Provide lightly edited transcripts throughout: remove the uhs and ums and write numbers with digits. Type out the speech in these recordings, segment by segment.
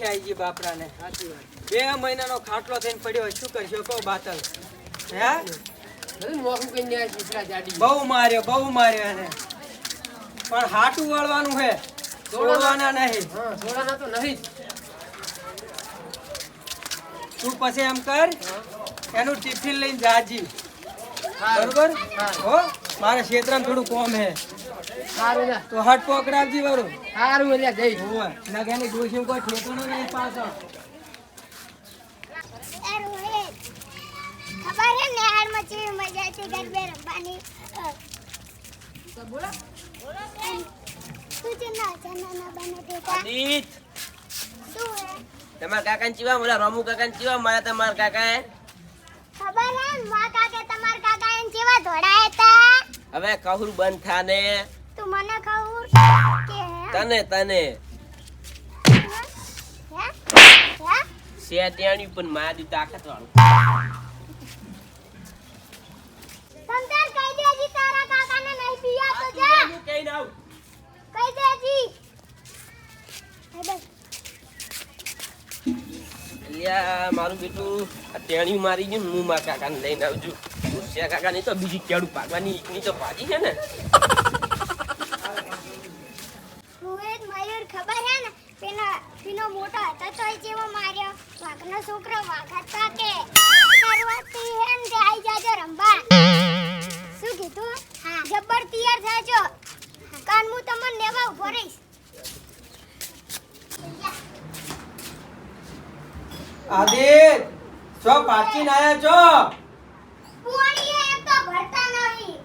આવી ગઈ બાપરાને. 2 મહિનાનો ખાટલો થઈને પડ્યો, શું કરશો કહો બાતલ? હે બહુ માર્યો એને, પણ હાટું વળવાનું છે, છોડવાના નહીં. તું પછી એમ કર, એનું ટિફિન લઈને જાજી, બરોબર? હો મારા ક્ષેત્રમાં થોડું કોમ હે, તો હટ પકડાવજી વાળું. નગાની ડોશી કોઈ ઠેકાણું નહીં પાછો. ખબર હે નેહારમાં કેવી મજા હતી ગરબે રમવાની. બોલો તું ચના બને દેતા આદિત શું હે તમાર કાકાને ચીવા મોલા રામુ કાકાને ચીવા મારા તમાર કાકાએ ખબર હે મા કાકે તમાર કાકા એને કેવા ધોડાયા હતા. હવે કહુર બંધ થાને. તું મને કહુર કે તને હે શેટ્યાણી પણ મારી તાકાત વાળું. સંતાર કહી દેજી તારા કાકાને નહીં પીયા તો જા કઈ નાવ કહી દેજી. અલ્યા મારું બેટું આ ટેણી મારી ગયું, હું મારા કાકાને લઈને આવજો. ઉસ્યા કાકાની તો બીજી કેડું પાડવાની એકની તો પાડી છે ને. રોહિત મયુર ખબર હે ને પેનો મોટો હતો તો જેવો માર્યો વાઘનો છોકરો વાઘ હતા કે કરવાતી હે ને તે આઈ જાજો રંબા. શું કીધું? હા જબ્બર તૈયાર થાજો, કાન હું તમને લેવા ઉભો રહીશ. આદિત છો પાચીને આયા છો? પાણી એમ તો ભરતા નહીં.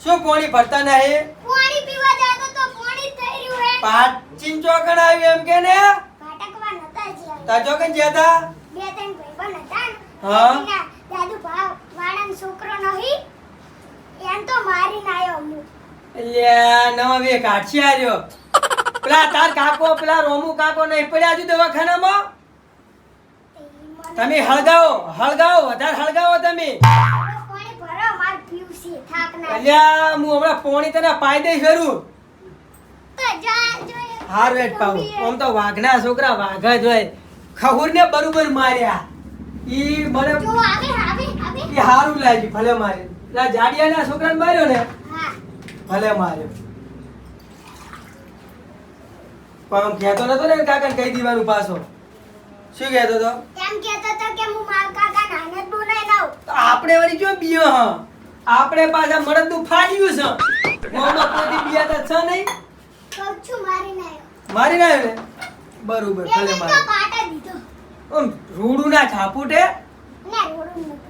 શું પોણી ભરતા નહીં? પાણી પીવા જાતો તો પાણી થઈ રહ્યું હે. પાચીન ચોકડ આવ્યું એમ કે ને? ભાટકવા નતા જ્યાં. તા ચોકડ જ્યાં તા? 2-3 ભાઈબંધ હતા ને. હા. એના દાદુ ભાવ વાળાનો છોકરો નહીં એમ તો મારીને આયો હું. અલ્યા નવા વે કાઠી આર્યો. પેલા તાર કાકો પેલા રોમુ કાકો નહીં પડ્યા હજુ દવાખાનામાં? તમે હળગાવો વધારે હળગાવો તમે. પાણી ભરો માર પીવું છે થાક ના. અલ્યા હું હમણાં પોણી તને પાઈ દઈશ ખરું. તો જા જોઈએ. હાર વેટ પાઉં. આમ તો વાઘના છોકરા વાઘ જ હોય. ખહુરને બરોબર માર્યા. ઈ મને જો આવે ઈ હારું લાગ્યું ભલે માર્યો. પેલા જાડિયાના છોકરાને માર્યો ને હા ભલે માર્યો. પણ આમ કહેતો નતો ને કાકાને કહી દીવાનું પાછો. શું કહેતો તો? એમ કહેતો તો કે હું મારા કાકા નાને જ બોલાઈ લાવ. તો આપણે વળી જો બીયો હ. આપણે પાછા મળદનું ફાડ્યું છે. મોમાં કોઈ બીયા તો છે નહીં. કહું છું મારીને આયો. મારી ના આવ્યો ને બરોબર ભલે એને તો મારે. પાટા દીધો આમ રૂડું ના છાપુટે. ને રોડું નતું.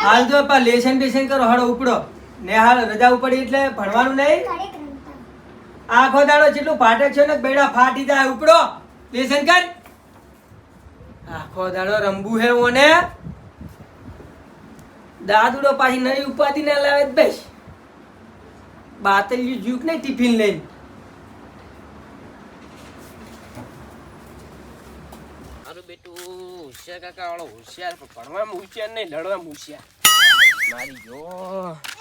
હાલ જો પા લેશન બેશન કરો હળો ઉપડો. ને હાલ રજા ઉપડી એટલે ભણવાનું નહીં. ઘડીક રમતા. આખો દાડો જેટલું ફાટે છે ને બેડા ફાટી જાય ઉપડો. લેશન કર. આખો દાડો રંબુ હે ઓને. દાદુડો પાછી નવી ઉપાધિ ના લાવે જ બેસ. બાતલ્યું જુક ને ટિફિન લઈને. મારું બેટું હોશિયાર કાકા વાળો હોશિયાર, પણ ભણવામાં હોશિયાર નહીં, લડવામાં હોશિયાર. મારી જો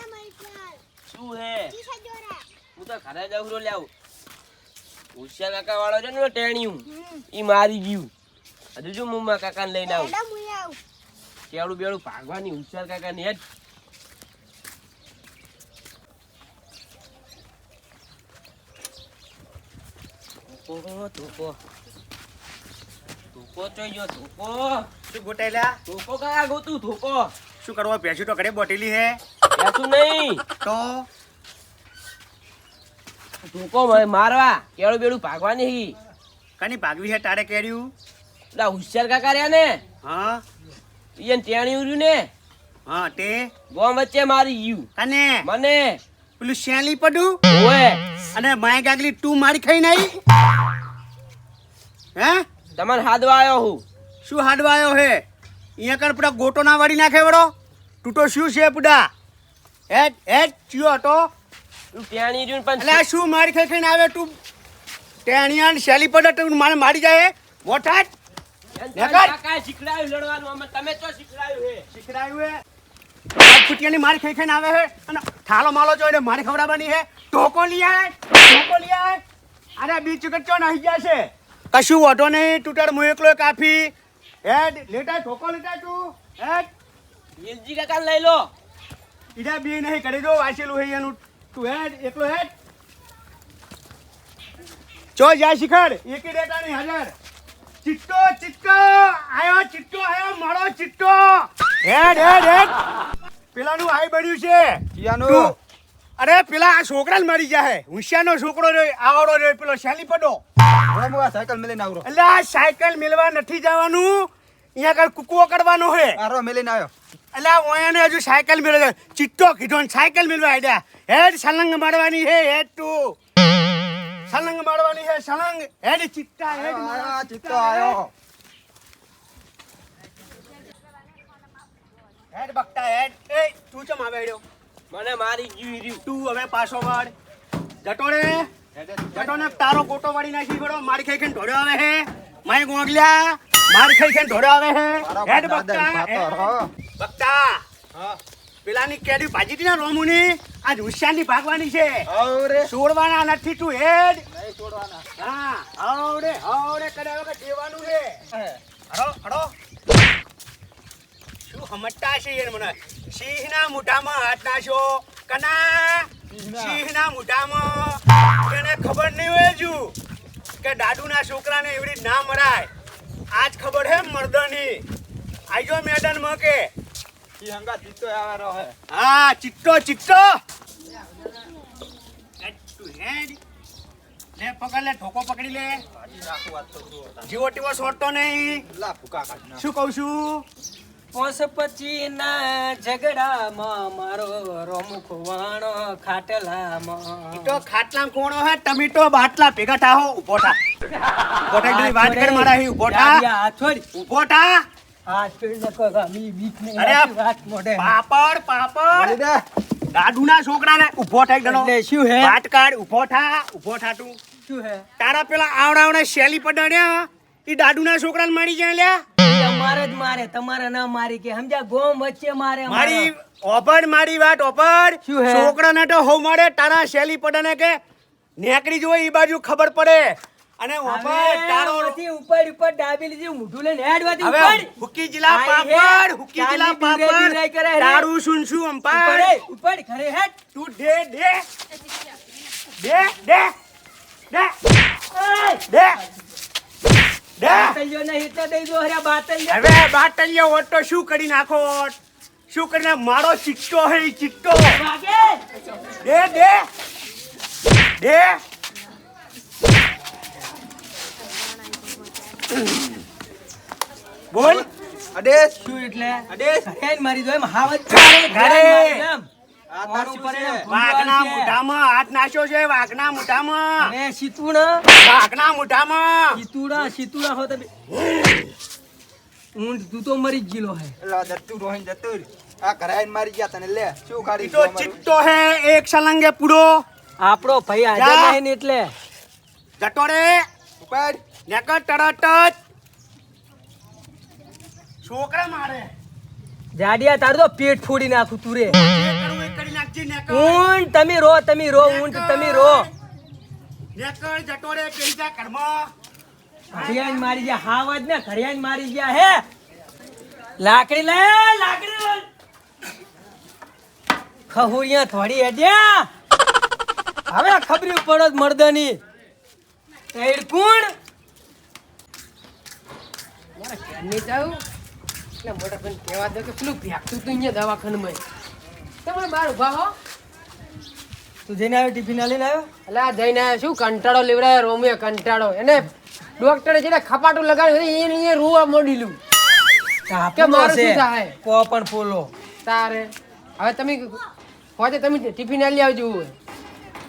એ મૈકલ શું હે? ટીશા જોરા. હું તો ઘરે જાઉં રો લાવ. હોશિયાર કાકા વાળો છે ને ટેણિયું, ઈ મારી ગયું. હજુ જો હું મારા કાકાને લઈને આવું. મેડમ હું આવું. કેવડું બેડું ભાગવાની હોશિયાર કાકા ને હેડ. ધોકો ચોઈ ગયો ધોકો. શું ગોટેલા ધોકો કાકા ગોતું ધોકો. શું કરવા ભેંસું તો ઘરે બોટેલી હે બેસું નહીં, તો ધોકો મારવા કેવડું બેડું ભાગવાની હી. કની ભાગવી હે તારે કેર્યું? પેલા હોશિયાર કાકા રહ્યા ને હા ઈયન ટેણિયું રહ્યું ને હા તે ગોમ વચ્ચે મારી ગયું કને મને. પેલું શેલી પડું ઓએ અને માય ગાગલી તું મારી ખાઈ નહીં હે? તમારે હાદવા આવ્યો હું. શું હાડવા આવ્યો હે? અહીંયા કણ પૂરા ગોટો ના વાળી નાખે વડો. તું તો શું છે પૂડા હેડ હેડ ચિયો હતો તું ટેણી રહ્યું પણ એટલે આ શું મારી ખાઈ ખાઈને આવે તું? ટેણિયા ને શેલી પડે તું મારે મારી જાય મોઠાટ કાકાએ શીખડાયું લડવાનું. અમે તમે તો શીખડાયું હે. શીખડાયું હે ફૂટિયાની મારી ખાઈ ખાઈને આવે હે અને થાલો માલો જોઈને મારી ખવડાવવાની હે. ઢોકો લઈ આય અરે બીચ ચો નહીં ગયા છે કશું વાંધો નહીં તૂટર હું એકલો કાફી હેડ લેટા ઠોકો લેટા તું હેડ વેલજી કાકા લઈ લો ઈડા બી નહીં કરી દો વાંચેલું હે એનું તું હેડ એકલો હેડ ચો જાય શિખર એકી ડેટા નહીં હાજર ચિટ્ટો ચિટ્ટો આયો મારો ચિટ્ટો હેડ હેડ હેડ પેલાનું આઈ બળ્યું છે તું અરે પેલા આ છોકરાને મરી જાય હોશિયારનો છોકરો રહ્યો આવડો રહ્યો પેલો શેલી પડો સાયકલ મેલીને આવરો એટલે આ સાયકલ મેળવા નથી જવાનું અહીંયા કઈ કુકવો કરવાનો હે આરો મેલીને આવ્યો એટલે આ ઓયાને હજુ સાયકલ મેળવે ચિટ્ટો કીધો ને સાયકલ મેળવા આડ્યા હેડ સલંગ મારવાની હે હેડ તું સલંગ મારવાની હે સલંગ હેડ ચિટ્ટા હેડ આયો ચિત્તો આયો હેડ બકતા હેડ એ તું ચમ આવે હેડ્યો મને મારી ગયું રહ્યું તું હવે પાછો વળ જટો રે જટો ને તારો ગોટો વાળી નાખી પડો મારી ખાઈ ખાઈને ઢોળ્યો આવે હે માય ગોગલ્યા મારી ખાઈ ખાઈને ઢોળ્યો આવે હે હેડ બકતા બકતા પેલાની કેડી ભાજી હતી ને રોમુની આજ હુશિયારની ભાગવાની છે આવરે છોડવાના નથી તું હેડ નહીં છોડવાના હા આવડે કરે વગર દેવાનું છે હડો હડો શું સમજતા છે યાર મને સિંહના મોઢામાં હાથ નાખ્યો કના સિંહના મોઢામાં એને ખબર નહીં હોય હજુ કે દાદુના છોકરાને એવડી ના મરાય આજ ખબર હે મર્દની આજો મેદાનમાં કે ઈ હંગા ચિત્તો આવવાનો હે હા ચિટ્ટો ચિટ્ટો તું હેડ લે પકડ લે ઠોકો પકડી લે ભાજી નાખું વાત તો જુઓ જીવો ટીવો છોડતો નહીં લા ફૂકા કાઢી નાખ શું કહું છું 525 ના ઝઘડામાં મારો રોમુ ખોવાણો ખાટલામાં તો ખાટલા કોણો હે ટમેટો બાટલા ભેગા થાઓ ઉભો થા ઉભો થા એકલી વાત કર મારા હી ઉભો થા આ છોડ ઉભો થા આ છોડ નકો મી બીક ને અરે વાત મોઢે પાપડ પાપડ દે દાદુના છોકરાને ઉભો થા એક જણો એટલે શું હે વાત કાઢ ઉભો થા તું શું હે તારા પેલા આવડાવને શેલી પડાડ્યા ઈ દાદુના છોકરાને મારી જાય લ્યા તમારે જ મારે તમારે ના મારી કે સમજ્યા ગોમ વચ્ચે મારે મારી ઓપડ મારી વાત ઓપડ શું હે? છોકરાને તો હો મારે તારા શેલી પડાને કે નેકડી જોઈ ઈ બાજુ ખબર પડે અને ઓપડ તારો ઉપર ઉપર ડાબી લીધી મોઢું લઈને હેડવાથી હવે ઉપર હુકી જિલ્લા આઈ હે, પાપડ હુકી જિલ્લા ચાંદની બીરે બીરાઈ કરે પાપડ રે. તારું શું શું અંપાડ ઉપર ઘરે હેડ તું દે દે દે દે દે દે દે બાટલીઓ ને હિત દઈ દો હરે બાટલીઓ હવે બાટલીઓ હોત તો શું કરી નાખો શું કરીને મારો ચિટ્ટો હે ઈ ચિટ્ટો વાગે દે દે દે બોલ અડેશ શું એટલે અડેશ ઘરે જ મારી દો એમ હાવજ ઘરે. આ તાર શું છે વાઘના મોઢામાં હાથ નાખ્યો છે વાઘના મોઢામાં હવે સીતુડા વાઘના મોઢામાં સીતુડા હો તમે ઊંટ તું તો મરી જ ગયેલો હે એલા દત્તુ રોહિન જતુર આ કરાઈને મારી ગયા તને લે શું ખાડી ઈ તો ચિટ્ટો હે એક સલંગે પૂરો આપણો ભાઈ હાજર જા. નહીં ને એટલે જટો રે ઉપર નેકર તરત જ છોકરા મારે જાડિયા તારું તો પેટ ફોડી નાખું તું રે જે કરવું એ કરી નાખજે નેકર ઊંટ તમે રો ઊંટ તમે રો નેકર જટો રે પેજા કર્મા ઘડિયાળ મારી ગયા હાવજ ને ઘડિયાળ મારી ગયા હે લાકડી લે લાકડી લે ખહુરિયા થોડી હેડ્યા હવે ખબરી પડો મર્દની એડ કોણ મારા ઘરની જાઉં એટલે મોટા બેન કહેવા દો કે પેલું ભ્યાગતું તું અહીંયા દવાખાનામાં તમે બાર ઉભા હો તું જઈને આવ્યો ટિફિન લઈને આવ્યો એટલે આ જઈને આયા શું કંટાળો લેવડાય રોમીએ કંટાળો એને ડોક્ટરે જેને ખપાટું લગાડ્યું એને અહીંયા રૂવા મોડીલું કે મારું શું થાય કો પણ પોલો તારે હવે તમે હોતે તમે ટિફિન આલી આવજો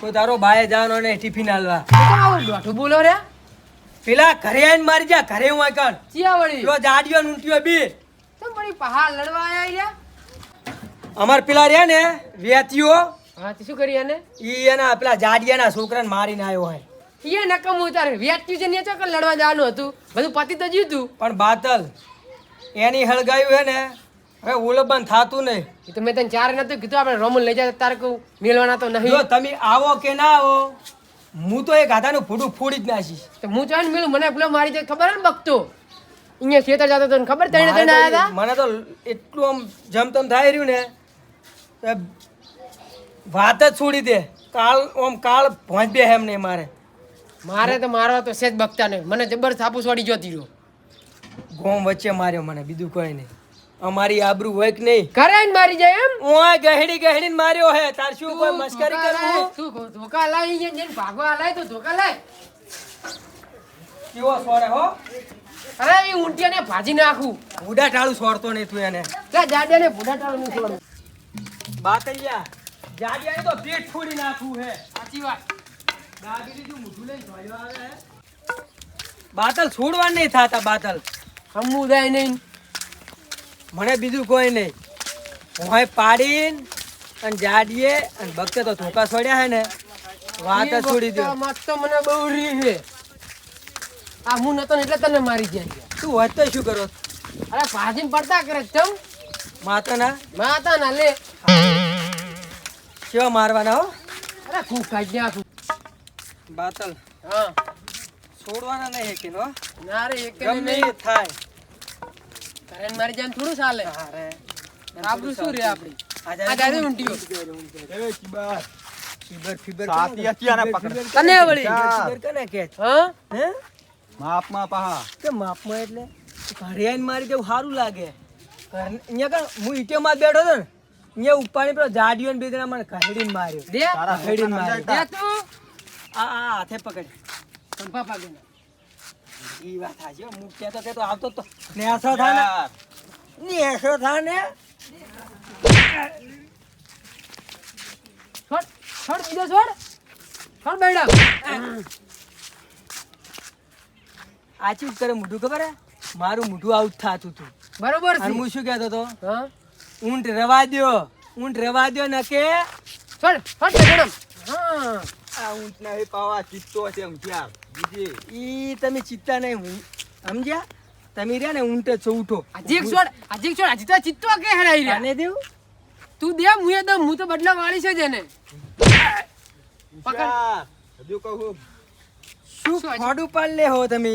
કોઈ તારો બાએ જવાનો ને ટિફિન આલવા આવું દોઢું બોલો રે પેલા ઘરે આવીને મારી જા ઘરે હું આ કર ચિયા વળી પેલો જાડિયો ને ઊંટિયો બી તમે પડી પહાડ લડવા આયા રહ્યા અમાર પેલા રહ્યા ને વેતીઓ હા તે શું કરી એને ઈ એના પેલા જાડિયાના છોકરાને મારીને આવ્યો હોય એ નકમ ઉતારે વ્યાજ્યું છે ને ચોકર લડવા જવાનું હતું બધું પતિ તો જીતું પણ બાતલ એની હળગાયું હે ને હવે ઉલબન થાતું નહીં એ તો મેં તને ચાર નતું કીધું આપણે રોમન લઈ જાય તારે કહું મેળવાના તો નહીં જો તમે આવો કે ના આવો હું તો એ ગાધાનું ફૂડું ફોડી જ નાખીશ. તો હું ચાલ મેલું મને પેલો મારી જાય ખબર હે ને બકતો અહીંયા ખેતર જતો તો ખબર તઈને તઈને આયા હતા મને તો એટલું આમ જમતમ થાય રહ્યું ને કે વાત જ છોડી દે. કાળ પહોંચ બે એમ નહીં મારે. મારે તો મારો તો સેજ બકતા નહીં મને જબર થાપુ છોડી જોતી રહ્યો ગોમ વચ્ચે માર્યો મને, બીજું કોઈ નહીં. અમારી આબરૂ હોય કે નહીં? કરે ને મારી જાય એમ ઓય ગહેડી માર્યો હે. તાર શું કોઈ મસ્કરી કરવું? તું ધોકા લાવી જઈને ભાગવા લાય તો ધોકા લાય કેવો સોરે હો? અરે એ ઊંટિયાને ભાજી નાખું બુડા ટાળું સોરતો નહીં તું એને. કે જાડ્યાને ભૂડા ટાળું નહીં છોડું બાતલિયા જાડિયાને તો પેટ ફોડી નાખવું હે. સાચી વાત દાદીની તું મુઠું લઈને જોયો આવે હે. બાતલ છોડવા નહીં થાતા બાતલ. સમુદાય નહીં મને બીજું કોઈ નહીં. હું પાડીન અને જાડીએ અને ભક્તે તો ધોકા છોડ્યા હે ને વાત જ છોડી દો. મસ્ત મને બહુ રી છે આ હું નતો ને એટલે તને મારી જાય તું હોત તો શું કરો? અરે ભાજી પડતા કરે ચમ માતાના માતા ના લે કેવા મારવાના હો? અરે ખૂબ કાઢી નાખું બાતલ હા છોડવાના નહીં કે નો ના રે એક ગમે નહીં એ થાય. કરે ને મારી જાન થોડું ચાલે અરે આપણું શું રે આપડી આ આ ગાડી ઊંટીઓ ફીબર ફીબર સાતી અત્યારે પકડ. તને વળી ફીબર કને કે છે? હા હે માપમાં પાહા. કે માપમાં એટલે ઘરે આવીને મારી જેવું સારું લાગે. અહીંયા કણ હું ઈટેમાં જ બેઠો હતો ને અહીંયા ઉપાડી પેલો જાડિયો ને બેદરા મને ઘડીને માર્યો. દે તારા ઘડીને માર્યો. દે તું આ હાથે પકડ. સંપા પાગે ઈ વાત હાચી હો. હું કહેતો આવતો તો નેસો થા ને નેસો થા ને છોડ છોડ બીજો છોડ છોડ બેડા આ ચીજ કરે મોઢું ખબર હે? મારું મોઢું આઉટ થાતું હતું. બરોબર અને છે હું શું કહેતો હતો? હા ઊંટ રવા દ્યો, ઊંટ રવા દ્યો ન કે છોડ છોડ બેડમ હા આ ઊંટના એ પાવા ચિત્તો છે ઊંટિયા. બીજી ઈ તમે ચિત્તા નહીં હું સમજ્યા? તમે રહ્યા ને ઊંટ જ છો ઉઠો. આજી છોડ આજી તો ચિત્તો કે હેરાઈ રે આને દેવું તું દે મુએ તો હું તો બદલા વાળી છે જ એને ઊંટિયા. હજુ કહું શું શું હજી? ફોડું પાડ લે હો તમે?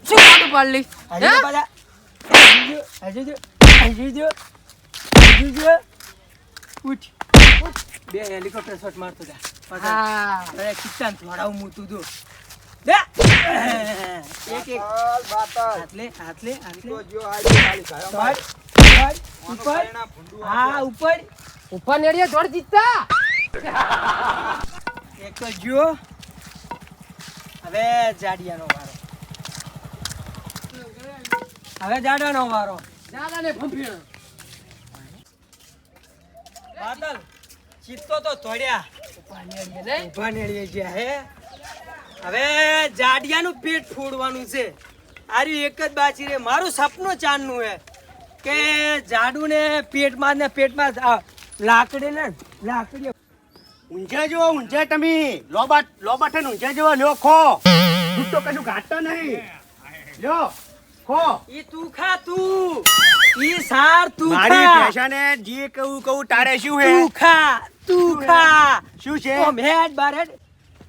શું કાઢું પાડલી હજુ હે? પાછા હજુ ઉઠ બે હેલિકોપ્ટર શોટ મારતો જા પાછા. હા અરે કિચ્ચાન થોડાવું હું તું જો લે એક એક હાથ લે તો જો આજે ખાલી ઘરમાં ઉપર ઉપર પરિણામ ભૂંડું હા ઉપર ઉપર નેડિયા છોડ ચિત્તા એક તો જો હવે જાડિયાનો વારો હવે જાડાનો વારો દાદાને ભંભીણ બાદલ ચિત્તો તો તોડ્યા ઉપર નેડિયા નહીં ઉભા નેળીએ ગયા હે હવે જાડિયાનું પેટ ફોડવાનું છે. આર્યું એક જ બાચી રે. મારું સપનું ચાંદનું હે કે જાડું ને પેટમાં લાકડી ને લાકડી ઊંઝે જો ઊંઝે તમે લોબા થઈને ઊંઝે જો લ્યો ખો દૂધ તો કશું ઘાટતો નહીં લ્યો ખો ઈ તું ખા તું ઈ સાર તું મારી ખા પેશાને જે કહું તારે શું હે તું ખા શું છે ઓમ હેડ બાર હેડ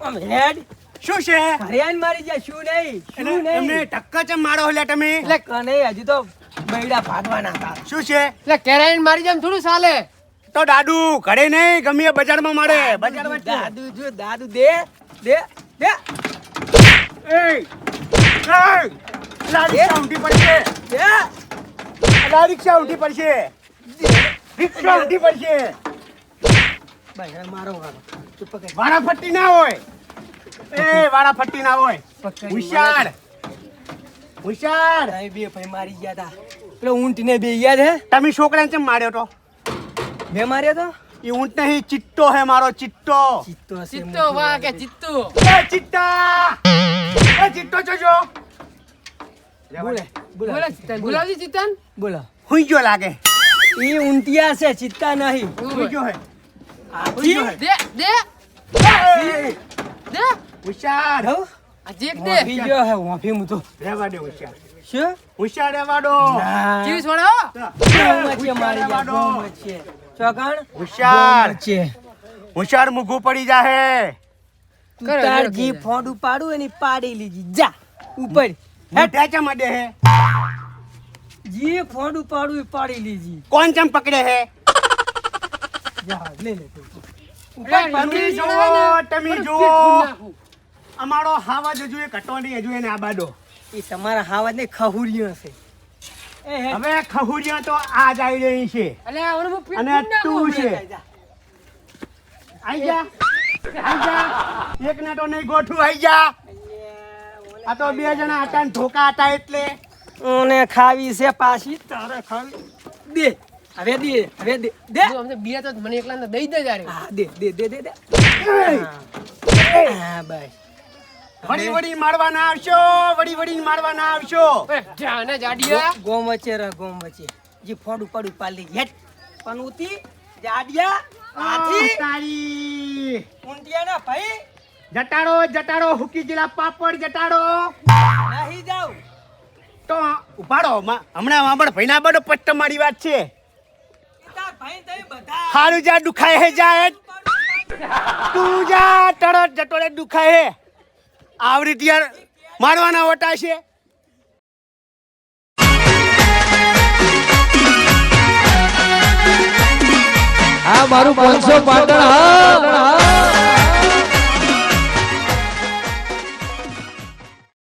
ઓમ હેડ શું છે હરિયાણ મારી જાય શું નહીં એમને ટક્કા ચમ મારો હલ્યા તમે એટલે કને હજી તો બૈડા ભાગવાના હતા. શું છે એટલે કેરાઈન મારી જેમ થોડું ચાલે તો દાદુ ઘરે નહીં ગમે બજારમાં મારે બજાર વચ્ચે દાદુ જો દાદુ દે દે દે એ રિક્ષા ઊંધી પડશે દે રિક્ષા ઊંધી પડશે રિક્ષા ઊંધી પડશે ભાઈ મારો વારો તું પકડ વારાફટ્ટી ના હોય એ વારાફટ્ટી ના હોય પકડ હુશિયાર હુશિયાર તમે બે ભાઈ મારી ગયા હતા પેલો ઊંટ ને બે યાદ હે તમે છોકરાને ચમ માર્યો તો મેં માર્યો તો એ ઊંટ નહીં ચિત્તો હે મારો ચિત્તો ચિત્તો હશે ચિત્તો વાહ કે ચિત્તો એ ચિત્તા એ ચિત્તો જોજો બોલે બોલે બોલે ચિત્તન બોલાવજી ચિત્તન બોલો હુઈ ગયો લાગે ઈ ઊંટિયા છે ચિત્તા નહીં હુઈ ગયો હે હાથી દે દે હાથી. દે હુશિયાર હો આ જેક દે વાફી ગયો હે વાફી હું તો રહેવા દે હુશિયાર શું હુશિયાર રહેવા દો ના. જીવ છોડો બહુ મચે મારી ગયા બહુ મચે ચોકણ હુશિયાર બહુ મચે. હુશિયાર મૂઘું પડી જાહે તું કરે, તાર કરે, જી કરે. ફોન ઉપાડું એની પાડી લીધી જા ઉપર હેઠા ચમ અડે હે જી ફોન ઉપાડું એ પાડી લીધી કોણ ચમ પકડે હે જા લે લે તું. અરે, ઉપર તમે પાડી જુઓ તમે મારું જુઓ પેટ ફૂલ નાખું. અમારો હાવાજ હજુ એ કટો નહીં હજુ એને આબાદો એ તમારા હાવા ને ખહુરિયો હશે એ હે હવે ખહુરિયા તો આ જ આવી રહી છે અલ્યા, હવે હું પેટ અને ફૂલ નાખું. તું છે જા. આઈ જા એક ને તો નહીં ગોઠું આઈ જા આ તો બે જણા હતા ને ધોકા હતા એટલે ઓને ખાવી છે પાછી તારે ખાવી દે હવે દે હવે દે દે જો અમને બે તો મને એકલાને દઈ દે જારે. હા દે દે દે દે દે હા બસ વળી વળી મારવાના આવશો વળી વળી મારવાના આવશો અરે, જા ને જાડિયા. ગોમ વચ્ચે રહ ગોમ વચ્ચે જે ફોડ ઉપાડ ઉપાડી હેટ પનોતી જાડિયા હાથી તારી ઊંટિયાના ભાઈ જટાડો જટાડો હુકી જેલા પાપડ જટાડો નહીં જાવ તો ઉપાડો હમણાં વાંભળ ભાઈના બડો પટ્ટ મારી વાત છે તાર ભાઈ તઈ બધા હારું જા દુખાય હે જા હેડ. તું જા ટળો જટોડે દુખાય હે આવરી ત્યાર મારવાના વટા છે આ મારું 500 પાટણ હા